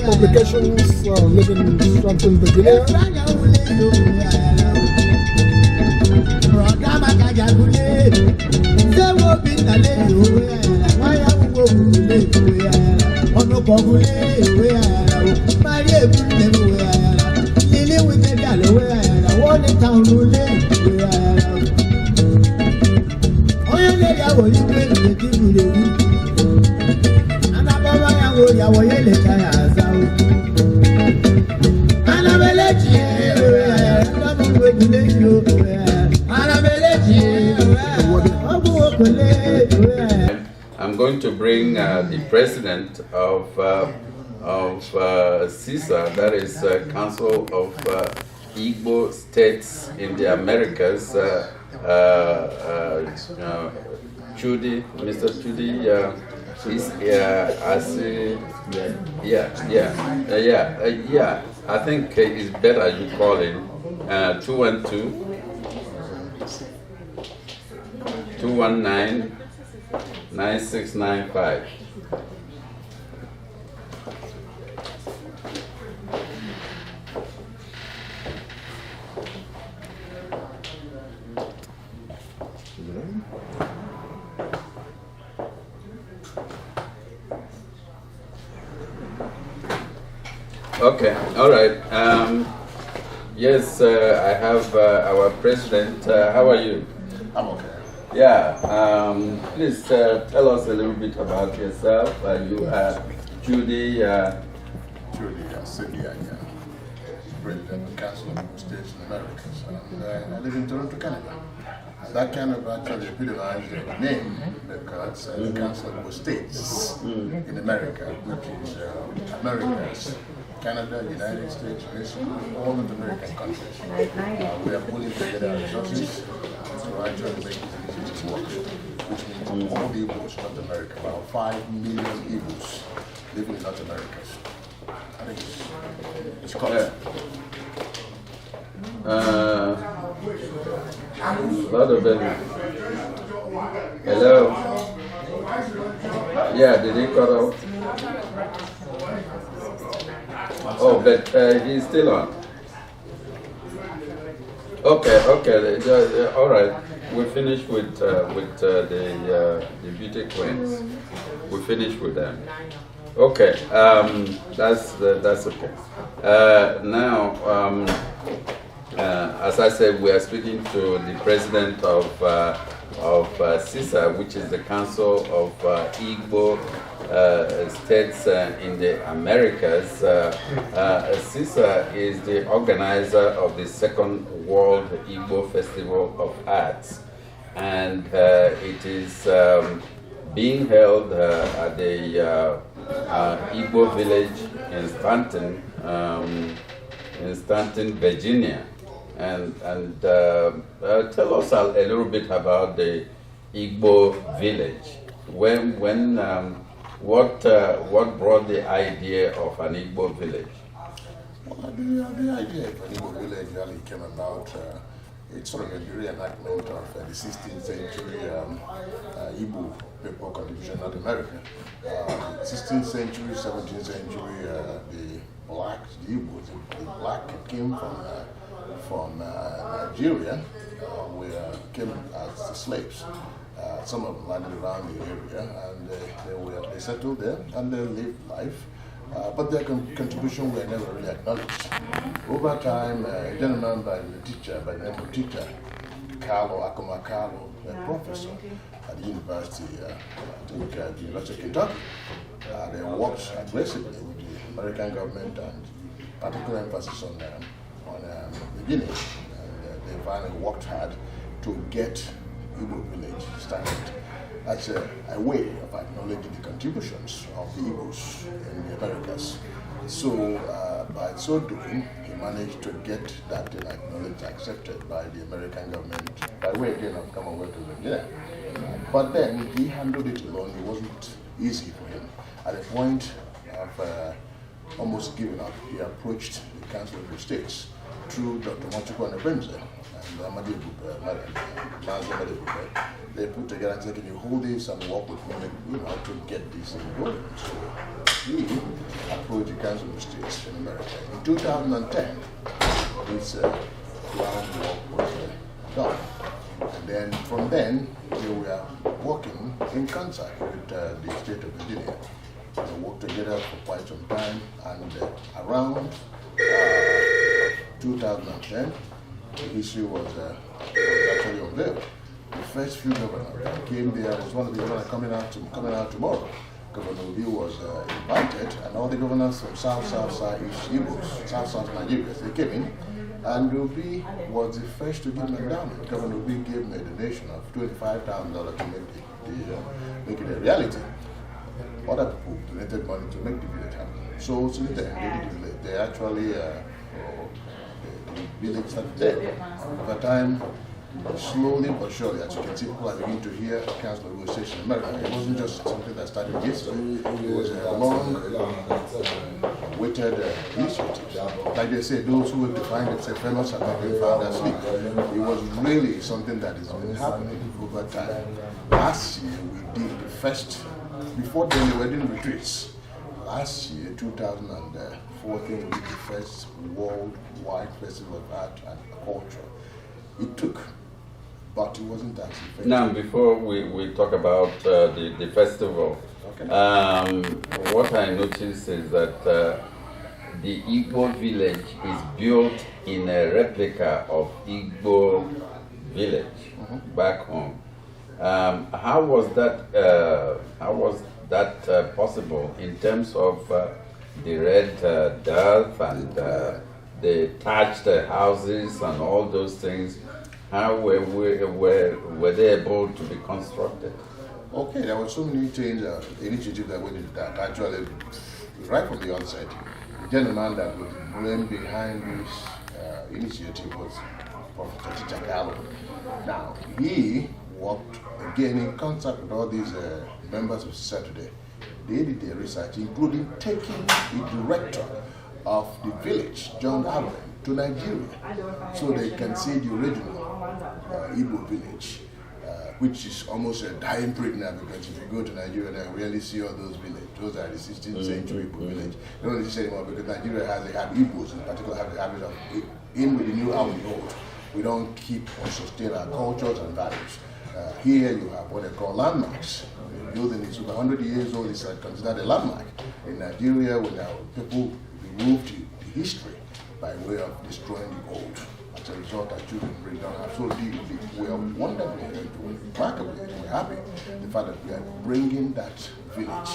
Publications living in Staunton, Virginia. I'm going to bring the president of CISA, that is Council of Igbo States in the Americas, Chudi, Mr. Chudi, I think it's better you call him 212-219-9695. Okay, all right. Yes, I have our president. How are you? I'm okay. Yeah, please tell us a little bit about yourself. You are Chudi. Chudi, Asidianya, President of the Council of Igbo States in Americas. And I live in Toronto, Canada. That kind of actually epitomized the name because the Council of Igbo States in America, which is Americas, Canada, United States, Mexico, all of the American countries. We are pulling together our resources to actually make it easy to work, which means all the Igbos, North America, about 5 million Igbos living in North America. I think it's correct. A lot of them. Hello? Yeah, did he cut off? Oh, but he's still on. Okay, all right. We finished with the beauty queens. We finished with them. Okay, that's okay. Now, as I said, we are speaking to the president of CISA, which is the Council of Igbo States in the Americas. CISA is the organizer of the Second World Igbo Festival of Arts, and it is being held at the Igbo village in Staunton, Virginia. And tell us a little bit about the Igbo village. What brought the idea of an Igbo village? Well, the idea of an Igbo village really came about. It's sort of a reenactment of the 16th century Igbo people contribution North America. 16th century, 17th century, the Igbos, the black came from Nigeria, came as slaves. Some of them landed around the area, and they settled there and they lived life. But their contribution were never really acknowledged. Over time, a gentleman by the name of teacher, Akuma Carlo, a professor at the University, the University of Kentucky, they worked aggressively with the American government and particular emphasis on beginning. And they finally worked hard to get Igbo village started as a way of acknowledging the contributions of the Igbos in the Americas. So by so doing, he managed to get that acknowledged, accepted by the American government by way again of Commonwealth of Virginia. But then he handled it alone. It wasn't easy for him. At a point of almost giving up, he approached the Council of the States through Dr. Chika Onyeani and they put together and said, can you hold this and work with me to get this going? So he approached the Council of the States in America. In 2010, this groundwork was done. And then from then, we were working in concert with the state of Virginia. We worked together for quite some time, and around 2010, the issue was actually unveiled. The first few governors that came there was one of the governors coming out tomorrow. Governor Obi was invited, and all the governors from South, East, Igbos, South Nigeria, they came in, and Obi was the first to give an endowment. Governor Obi gave him a donation of $25,000 to make it a reality. Other people donated money to make the village happen. So since then, they did the village. They actually, the village started there. Over time, slowly but surely, as you can see, people are beginning to hear council negotiation in America. It wasn't just something that started yesterday. It was a long awaited initiative. Like they say, those who define themselves fellows have not been found asleep. It was really something that has been happening over time. Last year, we did the first, before then they were doing retreats. Last year, 2014, we did the first worldwide festival of art and culture. It took, but it wasn't as effective. Now, before we talk about the festival, okay. What I noticed is that the Igbo village is built in a replica of Igbo village back home. How was that possible in terms of the red dirt and the thatched houses and all those things? How were they able to be constructed? Okay, there were so many initiatives that went into that. Actually, right from the onset, the gentleman that was the brain behind this initiative was Professor Chika Onyeani. Now, he worked again in concert with all these members of CISA today. They did their research, including taking the director of the village, John Allen, to Nigeria, so they can see the original Igbo village, which is almost a dying breed now, because if you go to Nigeria now, you really see all those villages. Those are the 16th century Igbo village. They don't exist anymore because Nigeria have Igbos in particular have the habit of in with the new, out with the old. We don't keep or sustain our cultures and values. Here you have what they call landmarks. The building is over 100 years old. It's considered a landmark. In Nigeria, when our people removed the history by way of destroying the old. As a result, our children bring down absolutely. We are wonderfully, remarkably, we're happy the fact that we are bringing that village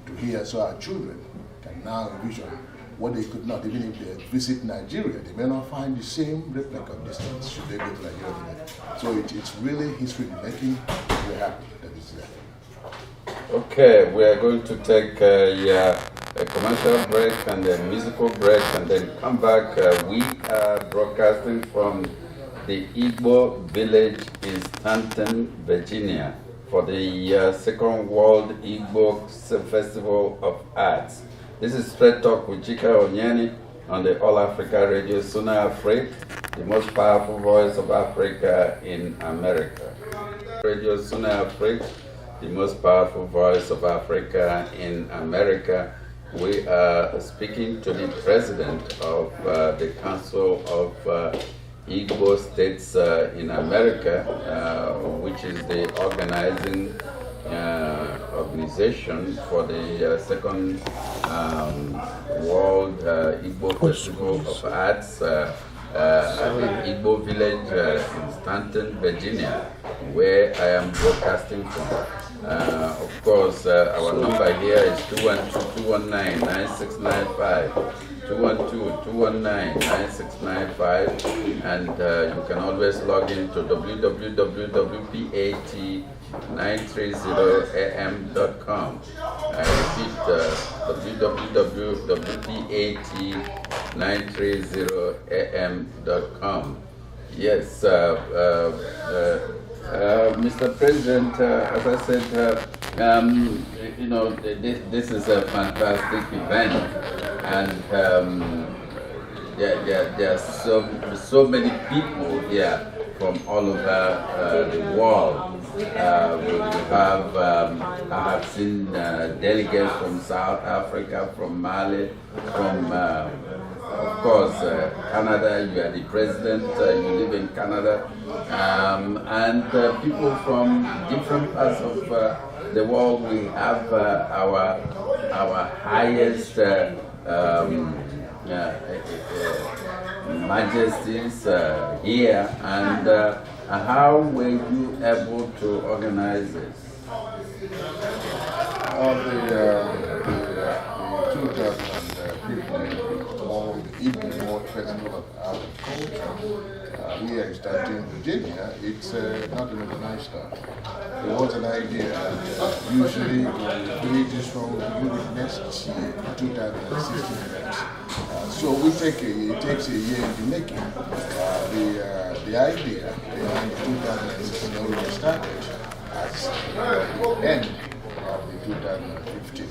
to here, so our children can now envision what they could not, even if they visit Nigeria, they may not find the same replica of distance should they go to Nigeria. So it's really history making. We're happy that it's there. Okay, we are going to take a commercial break and a musical break and then come back. We are broadcasting from the Igbo village in Staunton, Virginia for the Second World Igbo Festival of Arts. This is Straight Talk with Chika Onyeani on the All Africa Radio Sooner Afraid, the most powerful voice of Africa in America. Radio Sooner Afraid, the most powerful voice of Africa in America. We are speaking to the president of the Council of Igbo States in America, which is the organizing organization for the Second World Igbo Festival of Arts at the Igbo village in Staunton, Virginia, where I am broadcasting from. Of course, our number here is 212-219-9695. 212-219-9695, and you can always log into www.pat930am.com. I repeat, www.pat930am.com. Yes, Mr. President, as I said, you know, this is a fantastic event, and there are so many people here from all over the world. We have, I have seen delegates from South Africa, from Mali, from of course, Canada. You are the president, you live in Canada, and people from different parts of the world. We have our highest majesties here, and how were you able to organize this? The Igbo Festival of Art and Culture here in Staunton, Virginia. It's not an overnight start. There was an idea that usually villages from the village next year, 2016 events. So it takes a year in the making. The idea behind the 2016 already started as the end of the 2015.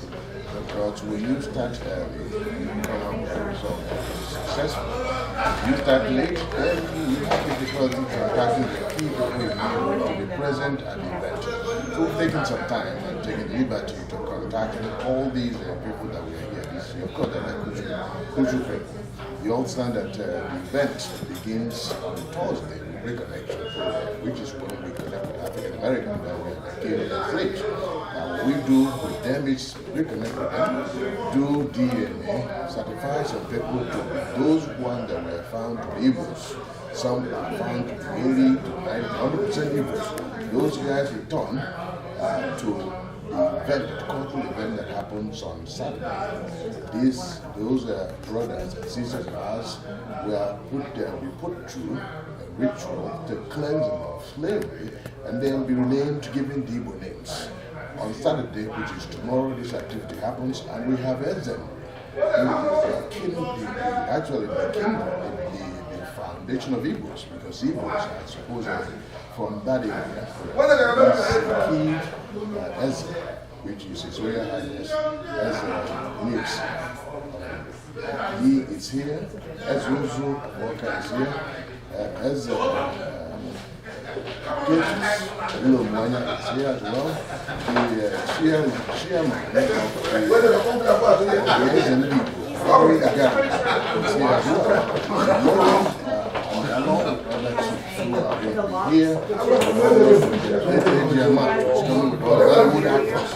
Because when you start early, you come up with a result that is successful. If you start late, then you have difficulty contacting the key people you need to be present at the event. So we've taken some time and taken the liberty to contact all these people that we are here this year. Of course, they're crucial people. You understand that the event begins on Thursday with Reconnection, which is when we connect with African Americans that we are located in slaves. What we do with them is reconnect with them, do DNA, certify some people to be those ones that were found to be Igbos. Some are found to be 80 to 90, 100% Igbos. Those guys return to the event, cultural event that happens on Saturday. Those brothers and sisters of ours were put through a ritual to cleanse them of slavery, and then be renamed, given the Igbo names. On Saturday, which is tomorrow, this activity happens, and we have Ezen, actually the foundation of Igbos, because Igbos are supposedly from that area. This key Ezen, which is His Royal Highness lives. He is here, Ezuzu Walker is here, Hello, Mwanya is here as well. The chairman of the Asian Igbo, is here as well. And along with other chiefs who are here, the man is coming with all the Hollywood actors.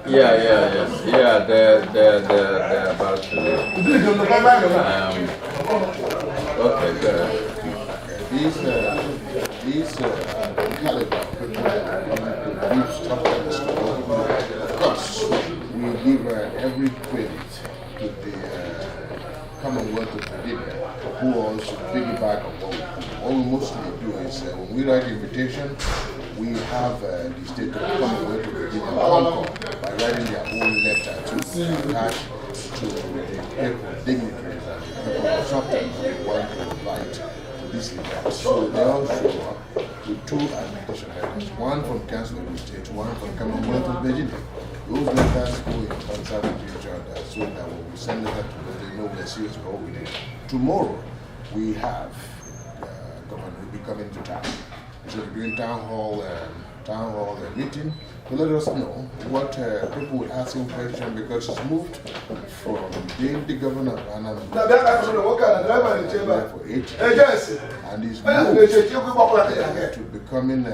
Yeah, they're about to okay, good. These caliber people that are coming to reach top of the story, of course, every credit to the Commonwealth of Virginia, who also piggyback on what we do. What we mostly do is when we write invitation, we have the state of the Commonwealth of Virginia concord by writing their own letter to attach to the people, dignitaries, and the consultants that we want to invite to this event. So they all show up with two invitation letters, one from Council of the State, one from Commonwealth of Virginia. Those letters go in concert with each other so that when we send letter to them, they know we're serious about what we do. Tomorrow, we have Governor will be coming to town. So we're doing town hall meeting to let us know what people will ask him questions because it's moved from being the governor of Anam for 8 years and he's moved to becoming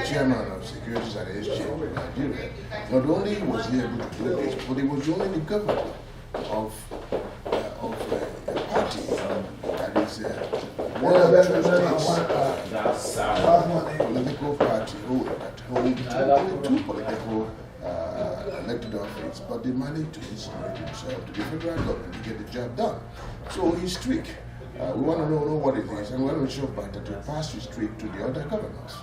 chairman of Securities and Exchange in Nigeria. Not only was he able to do this, but he was only the governor of a party that is one of the political party that hold two political elected office, but they managed to insinuate himself to the federal government to get the job done. So he's tweak. We want to know what it is, and we want to show back that we pass his tweak to the other governors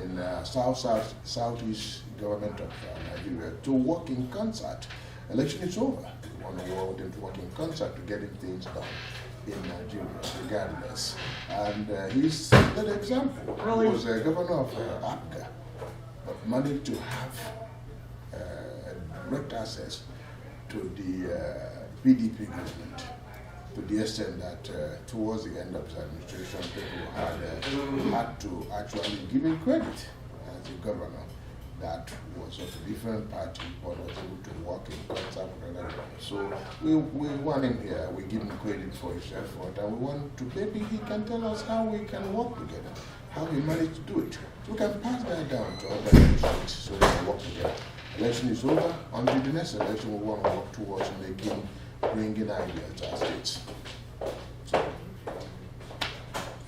in southeast government of Nigeria to work in concert. Election is over. We want to work them to work in concert to getting things done in Nigeria, regardless. And he's that example. He was a governor of APGA, but managed to have direct access to the PDP government to the extent that towards the end of his administration, people had to actually give him credit as a governor that was of a different party but was able to work in concert with another. So we want him here, we give him credit for his effort, and we want to, maybe he can tell us how we can work together, how he managed to do it. So we can pass that down to other states so we can work together. Election is over, until the next election we want to work towards bringing ideas to our states.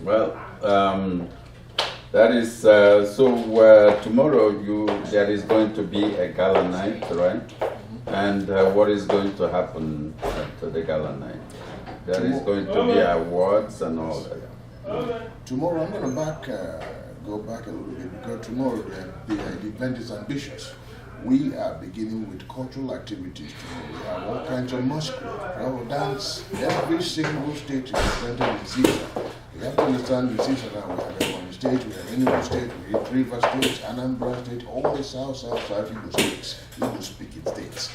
Well, that is, tomorrow there is going to be a gala night, right? And what is going to happen at the gala night? There is going to be awards and all that. Tomorrow I'm going to go back a little bit because tomorrow the event is ambitious. We are beginning with cultural activities tomorrow. We have all kinds of masquerade, travel dance. Every single state is represented in CISA. You have to understand in CISA now we have Ebonyi State, we have Enugu State, we have Rivers State, Anambra State, all the South Igbo states, Igbo-speaking states.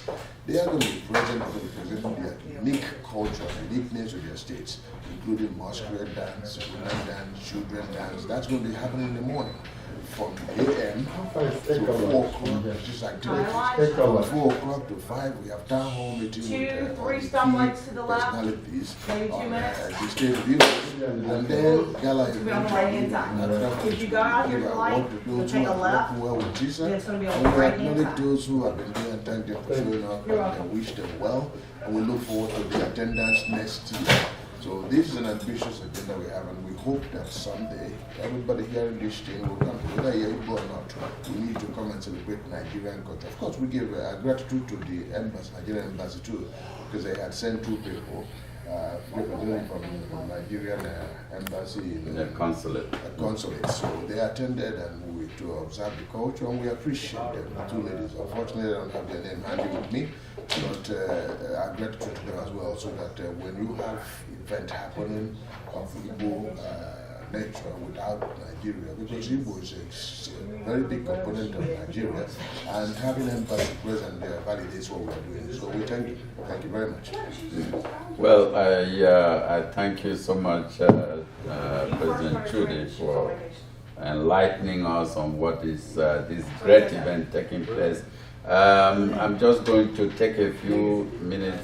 They are going to be present, representing their unique culture, uniqueness of their states, including masquerade dance, women dance, children dance. That's going to be happening in the morning. From 8 a.m. to 4 o'clock, which is activities. From 4 o'clock to 5, we have town hall meeting with all the key personalities on the state of Igbo. And then gala event. If you go out here for light, you'll take a left. Well with CISA. It's going to be on And the we right hand acknowledge side. those who have been there and thank them for showing up and wish them well. And we look forward to the attendance next year. So this is an ambitious agenda we have, and we hope that someday everybody here in this thing will come, whether you're Igbo or not. We need to come and celebrate Nigerian culture. Of course, we give gratitude to the embassy, Nigerian embassy too, because they had sent 2 people representing from Nigerian embassy in The consulate. So they attended and we to observe the culture, and we appreciate them. The 2 ladies, unfortunately, I don't have their name handy with me, but our gratitude to them as well, so that when you have event happening of Igbo nature without Nigeria, because Igbo is a very big component of Nigeria, and having embassy present there validates what we are doing. So we thank you. Thank you very much. Well, I thank you so much, President Chudi, for enlightening us on what is this great event taking place. I'm just going to take a few minutes